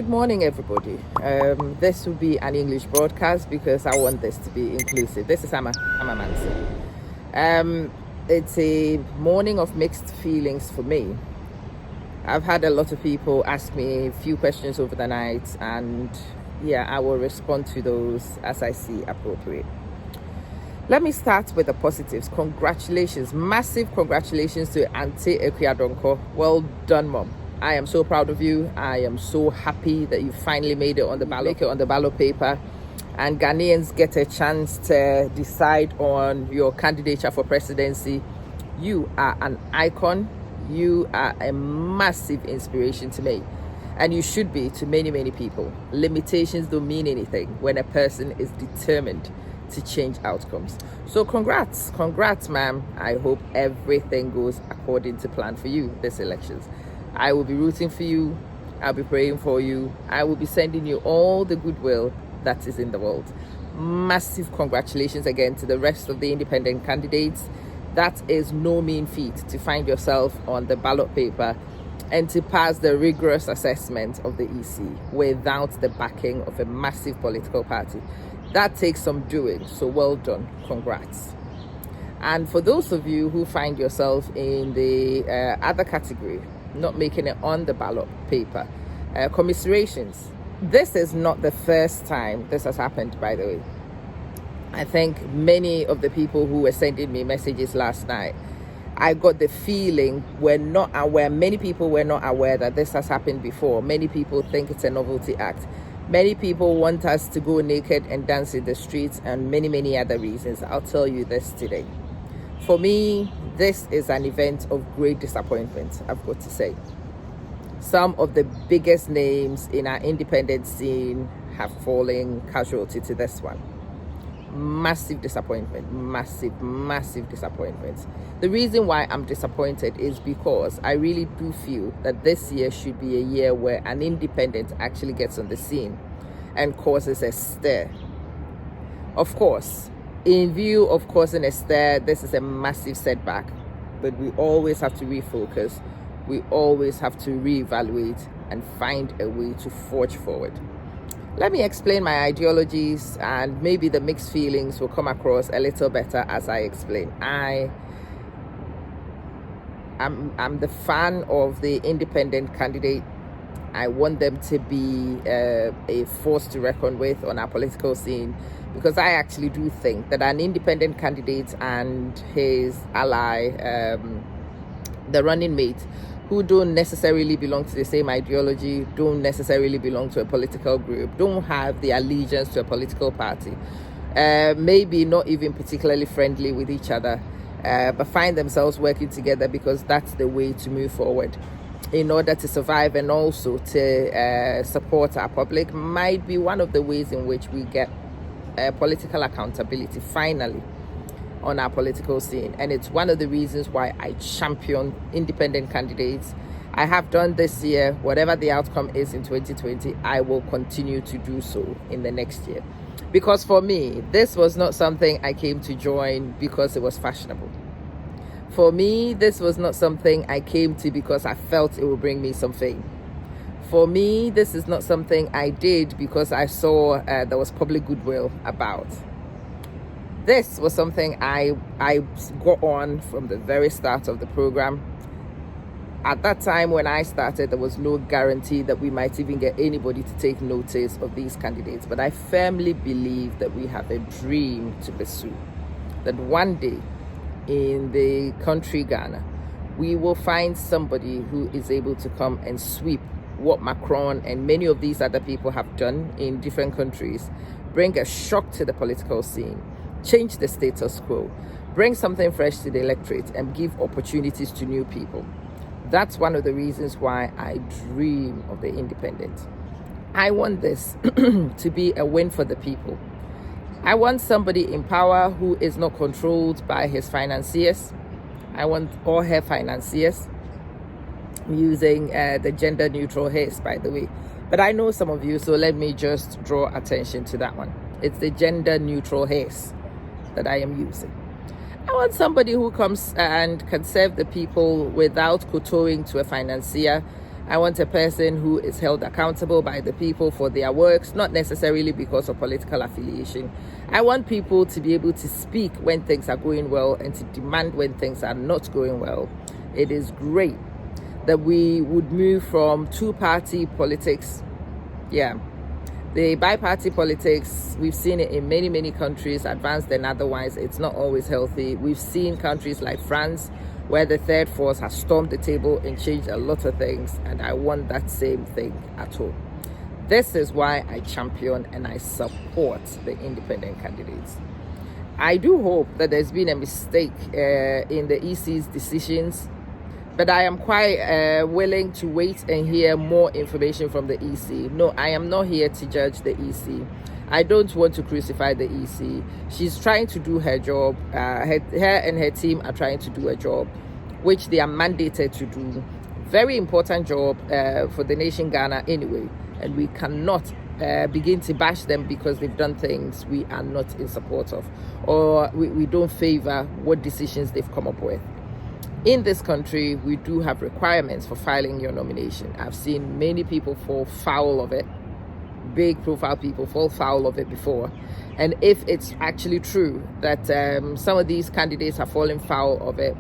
morning, everybody. This will be an English broadcast because I want this to be inclusive. This is Amma Manson. It's a morning of mixed feelings for me. I've had a lot of people ask me a few questions over the night, and I will respond to those as I see appropriate. Let me start with the positives. Congratulations, massive congratulations to Auntie Ekuadonko. Well done, Mom. I am so proud of you. I am so happy that you finally made it on the ballot paper, and Ghanaians get a chance to decide on your candidature for presidency. You are an icon. You are a massive inspiration to me, and you should be to many, many people. Limitations don't mean anything when a person is determined to change outcomes. So congrats, ma'am. I hope everything goes according to plan for you this elections. I will be rooting for you. I'll be praying for you. I will be sending you all the goodwill that is in the world. Massive congratulations again to the rest of the independent candidates. That is no mean feat to find yourself on the ballot paper and to pass the rigorous assessment of the EC without the backing of a massive political party. That takes some doing, so well done. Congrats. And for those of you who find yourself in the other category, not making it on the ballot paper, commiserations. This is not the first time this has happened, by the way. I think many of the people who were sending me messages last night, I got the feeling many people were not aware that this has happened before. Many people think it's a novelty act. Many people want us to go naked and dance in the streets, and many, many other reasons. I'll tell you this today. For me, this is an event of great disappointment, I've got to say. Some of the biggest names in our independent scene have fallen casualty to this one. Massive disappointment, massive disappointment. The reason why I'm disappointed is because I really do feel that this year should be a year where an independent actually gets on the scene and causes a stir. Of course, in view of causing a stir, this is a massive setback, but we always have to refocus. We always have to reevaluate and find a way to forge forward. Let me explain my ideologies, and maybe the mixed feelings will come across a little better as I explain. I'm the fan of the independent candidate. I want them to be a force to reckon with on our political scene, because I actually do think that an independent candidate and his ally, the running mate, who don't necessarily belong to the same ideology, don't necessarily belong to a political group, don't have the allegiance to a political party, maybe not even particularly friendly with each other, but find themselves working together because that's the way to move forward in order to survive and also to support our public, might be one of the ways in which we get political accountability finally on our political scene. And it's one of the reasons why I champion independent candidates. I have done this year. Whatever the outcome is in 2020, I will continue to do so in the next year, because for me, this was not something I came to join because it was fashionable. For me, this was not something I came to because I felt it would bring me some fame. For me, this is not something I did because I saw there was public goodwill about. This was something I got on from the very start of the program. At that time when I started, there was no guarantee that we might even get anybody to take notice of these candidates. But I firmly believe that we have a dream to pursue. That one day in the country Ghana, we will find somebody who is able to come and sweep what Macron and many of these other people have done in different countries, bring a shock to the political scene, change the status quo, bring something fresh to the electorate, and give opportunities to new people. That's one of the reasons why I dream of the independent. I want this to be a win for the people. I want somebody in power who is not controlled by his financiers. I want all her financiers. I'm using the gender neutral hairs, by the way. But I know some of you, so let me just draw attention to that one. It's the gender neutral hairs that I am using. I want somebody who comes and can serve the people without kowtowing to a financier, I want a person who is held accountable by the people for their works, not necessarily because of political affiliation. I want people to be able to speak when things are going well and to demand when things are not going well. It is great that we would move from two-party politics. The bi-party politics, we've seen it in many countries, advanced and otherwise. It's not always healthy. We've seen countries like France where the third force has stormed the table and changed a lot of things, and I want that same thing at home. This is why I champion and I support the independent candidates. I do hope that there's been a mistake in the EC's decisions, but I am quite willing to wait and hear more information from the EC. No, I am not here to judge the EC. I don't want to crucify the EC. She's trying to do her job. Her and her team are trying to do a job, which they are mandated to do. Very important job for the nation Ghana anyway. And we cannot begin to bash them because they've done things we are not in support of, or we don't favor what decisions they've come up with. In this country, we do have requirements for filing your nomination. I've seen many people fall foul of it. Big profile people fall foul of it before. And if it's actually true that some of these candidates have fallen foul of it,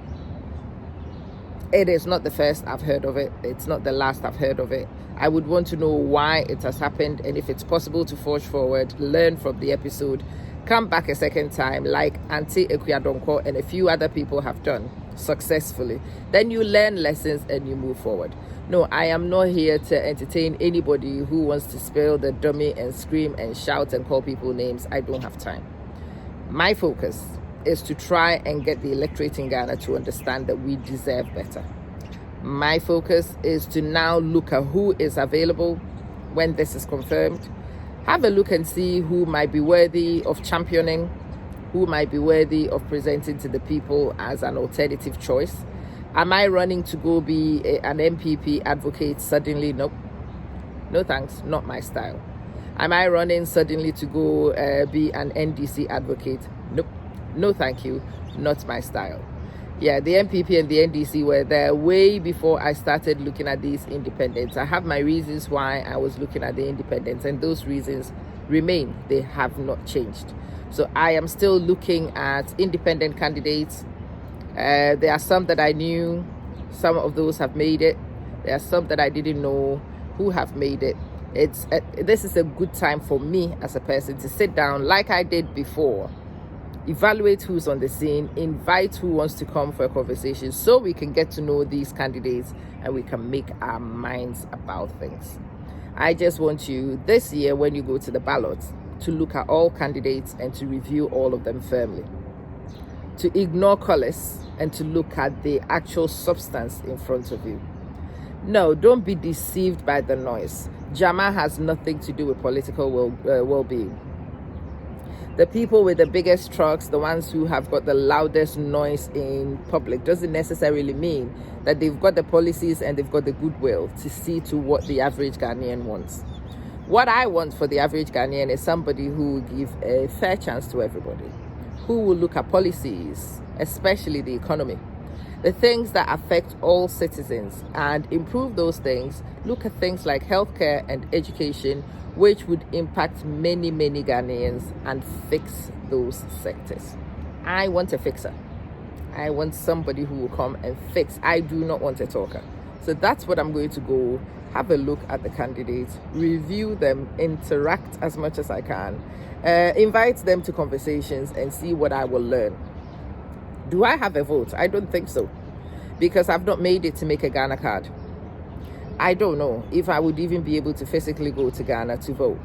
it is not the first I've heard of it. It's not the last I've heard of it. I would want to know why it has happened, and if it's possible to forge forward, learn from the episode, come back a second time like Auntie Ekuadonko and a few other people have done successfully. Then you learn lessons and you move forward. No, I am not here to entertain anybody who wants to spill the dummy and scream and shout and call people names. I don't have time. My focus is to try and get the electorate in Ghana to understand that we deserve better. My focus is to now look at who is available when this is confirmed. Have a look and see who might be worthy of championing, who might be worthy of presenting to the people as an alternative choice. Am I running to go be an MPP advocate suddenly? Nope. No thanks, not my style. Am I running suddenly to go be an NDC advocate? Nope. No thank you, not my style. Yeah, the MPP and the NDC were there way before I started looking at these independents. I have my reasons why I was looking at the independents, and those reasons remain. They have not changed. So I am still looking at independent candidates. There are some that I knew. Some of those have made it. There are some that I didn't know who have made it. This is a good time for me as a person to sit down like I did before, evaluate who's on the scene, invite who wants to come for a conversation so we can get to know these candidates and we can make our minds about things. I just want you this year, when you go to the ballot, to look at all candidates and to review all of them firmly, to ignore colors and to look at the actual substance in front of you. No, don't be deceived by the noise. JAMA has nothing to do with political well-being. The people with the biggest trucks, the ones who have got the loudest noise in public, doesn't necessarily mean that they've got the policies and they've got the goodwill to see to what the average Ghanaian wants. What I want for the average Ghanaian is somebody who will give a fair chance to everybody, who will look at policies, especially the economy, the things that affect all citizens, and improve those things. Look at things like healthcare and education, which would impact many Ghanaians, and fix those sectors. I want a fixer. I want somebody who will come and fix. I do not want a talker. So that's what I'm going to go. Have a look at the candidates, review them, interact as much as I can, invite them to conversations and see what I will learn. Do I have a vote? I don't think so, because I've not made it to make a Ghana card. I don't know if I would even be able to physically go to Ghana to vote.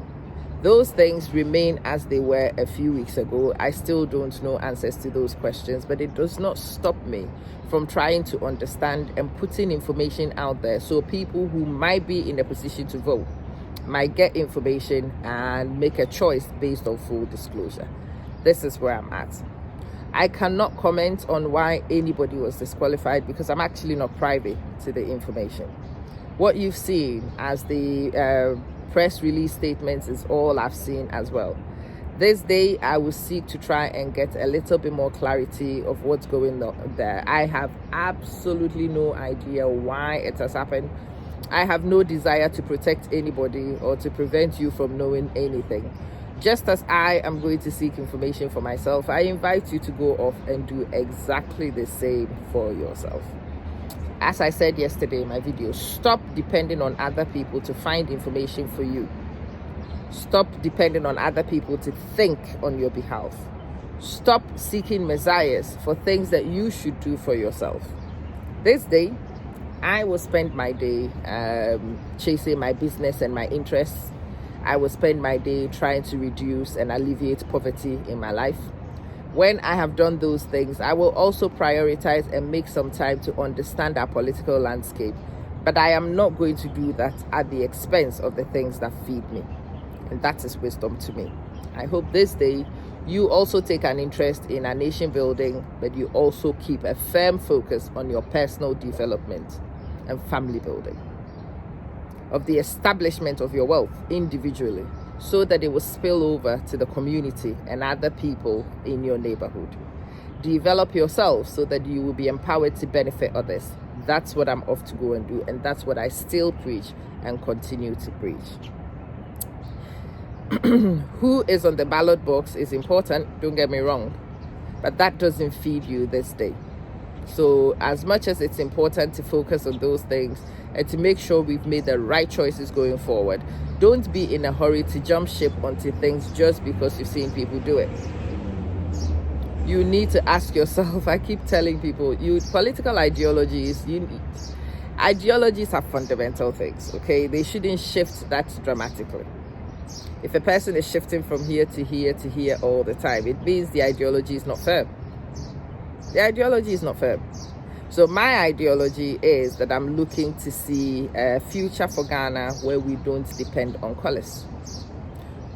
Those things remain as they were a few weeks ago. I still don't know answers to those questions, but it does not stop me from trying to understand and putting information out there so people who might be in a position to vote might get information and make a choice based on full disclosure. This is where I'm at. I cannot comment on why anybody was disqualified because I'm actually not privy to the information. What you've seen as the press release statements is all I've seen as well. This day, I will seek to try and get a little bit more clarity of what's going on there. I have absolutely no idea why it has happened. I have no desire to protect anybody or to prevent you from knowing anything. Just as I am going to seek information for myself, I invite you to go off and do exactly the same for yourself. As I said yesterday in my video, stop depending on other people to find information for you. Stop depending on other people to think on your behalf. Stop seeking messiahs for things that you should do for yourself. This day, I will spend my day chasing my business and my interests. I will spend my day trying to reduce and alleviate poverty in my life. When I have done those things, I will also prioritize and make some time to understand our political landscape. But I am not going to do that at the expense of the things that feed me. And that is wisdom to me. I hope this day you also take an interest in our nation building, but you also keep a firm focus on your personal development and family building, of the establishment of your wealth individually, so that it will spill over to the community and other people in your neighborhood. Develop yourself so that you will be empowered to benefit others. That's what I'm off to go and do, and that's what I still preach and continue to preach. Who is on the ballot box is important, don't get me wrong, but that doesn't feed you this day. So as much as it's important to focus on those things and to make sure we've made the right choices going forward, don't be in a hurry to jump ship onto things just because you've seen people do it. You need to ask yourself, I keep telling people, political ideologies are fundamental things, okay? They shouldn't shift that dramatically. If a person is shifting from here to here to here all the time, it means the ideology is not firm. The ideology is not firm. So my ideology is that I'm looking to see a future for Ghana where we don't depend on colours,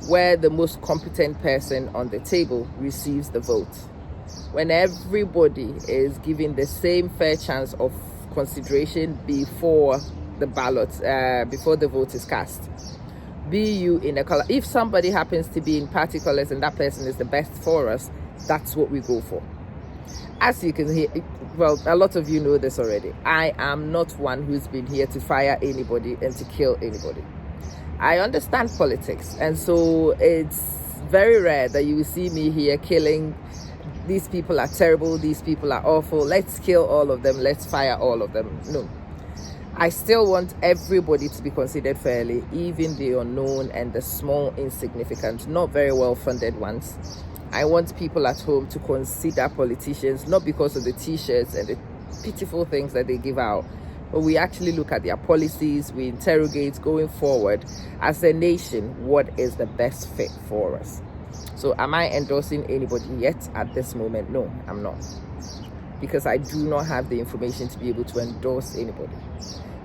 where the most competent person on the table receives the vote, when everybody is given the same fair chance of consideration before the ballot, before the vote is cast. Be you in a color. If somebody happens to be in party colors and that person is the best for us, that's what we go for. As you can hear, well, a lot of you know this already. I am not one who's been here to fire anybody and to kill anybody. I understand politics, and so it's very rare that you will see me here killing. These people are terrible, these people are awful, let's kill all of them, let's fire all of them. No. I still want everybody to be considered fairly, even the unknown and the small, insignificant, not very well-funded ones. I want people at home to consider politicians, not because of the t-shirts and the pitiful things that they give out, but we actually look at their policies, we interrogate going forward as a nation, what is the best fit for us. So am I endorsing anybody yet at this moment? No, I'm not. Because I do not have the information to be able to endorse anybody.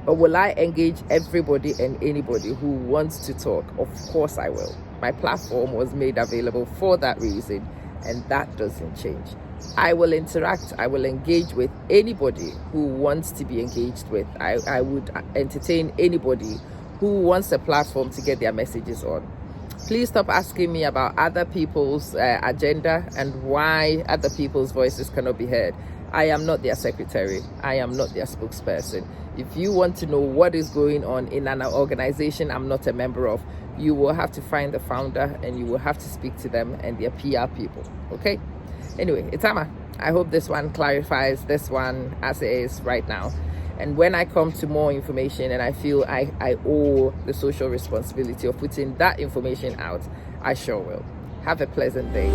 But will I engage everybody and anybody who wants to talk? Of course I will. My platform was made available for that reason, and that doesn't change. I will interact, I will engage with anybody who wants to be engaged with. I would entertain anybody who wants a platform to get their messages on. Please stop asking me about other people's agenda and why other people's voices cannot be heard. I am not their secretary. I am not their spokesperson. If you want to know what is going on in an organization I'm not a member of, you will have to find the founder and you will have to speak to them and their PR people. Okay? Anyway, Itama, I hope this one clarifies this one as it is right now. And when I come to more information and I feel I owe the social responsibility of putting that information out, I sure will. Have a pleasant day.